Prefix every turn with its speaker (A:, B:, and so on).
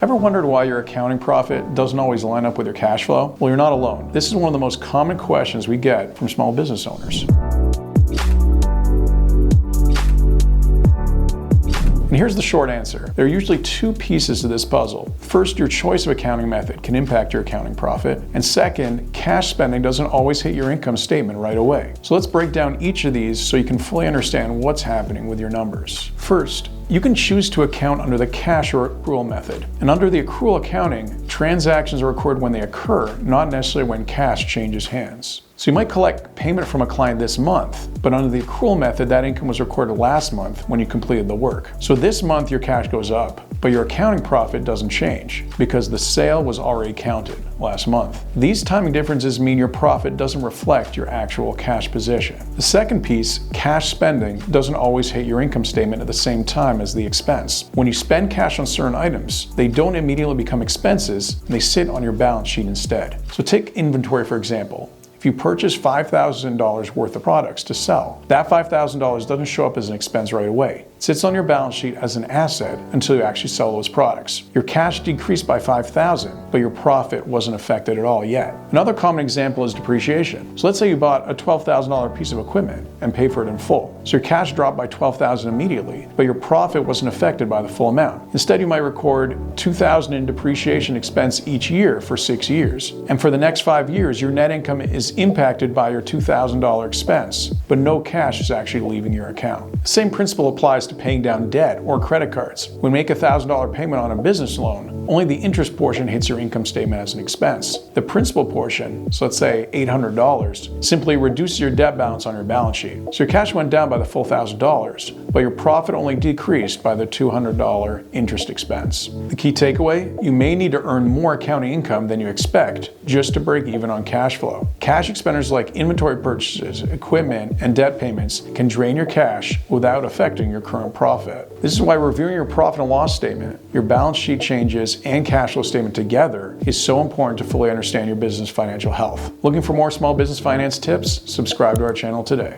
A: Ever wondered why your accounting profit doesn't always line up with your cash flow? Well, you're not alone. This is one of the most common questions we get from small business owners. And here's the short answer. There are usually two pieces to this puzzle. First, your choice of accounting method can impact your accounting profit. And second, cash spending doesn't always hit your income statement right away. So let's break down each of these so you can fully understand what's happening with your numbers. First, you can choose to account under the cash or accrual method. And under the accrual accounting, transactions are recorded when they occur, not necessarily when cash changes hands. So you might collect payment from a client this month, but under the accrual method, that income was recorded last month when you completed the work. So this month your cash goes up, but your accounting profit doesn't change because the sale was already counted last month. These timing differences mean your profit doesn't reflect your actual cash position. The second piece, cash spending, doesn't always hit your income statement at the same time as the expense. When you spend cash on certain items, they don't immediately become expenses, and they sit on your balance sheet instead. So take inventory for example. If you purchase $5,000 worth of products to sell, that $5,000 doesn't show up as an expense right away. It sits on your balance sheet as an asset until you actually sell those products. Your cash decreased by $5,000, but your profit wasn't affected at all yet. Another common example is depreciation. So let's say you bought a $12,000 piece of equipment and paid for it in full. So your cash dropped by $12,000 immediately, but your profit wasn't affected by the full amount. Instead, you might record $2,000 in depreciation expense each year for 6 years. And for the next 5 years, your net income is impacted by your $2,000 expense, but no cash is actually leaving your account. The same principle applies to paying down debt or credit cards. When you make a $1,000 payment on a business loan, only the interest portion hits your income statement as an expense. The principal portion, so let's say $800, simply reduces your debt balance on your balance sheet. So your cash went down by the full $1,000, but your profit only decreased by the $200 interest expense. The key takeaway, you may need to earn more accounting income than you expect just to break even on cash flow. Cash expenditures like inventory purchases, equipment, and debt payments can drain your cash without affecting your current profit. This is why reviewing your profit and loss statement, your balance sheet changes, and cash flow statement together is so important to fully understand your business financial health. Looking for more small business finance tips? Subscribe to our channel today.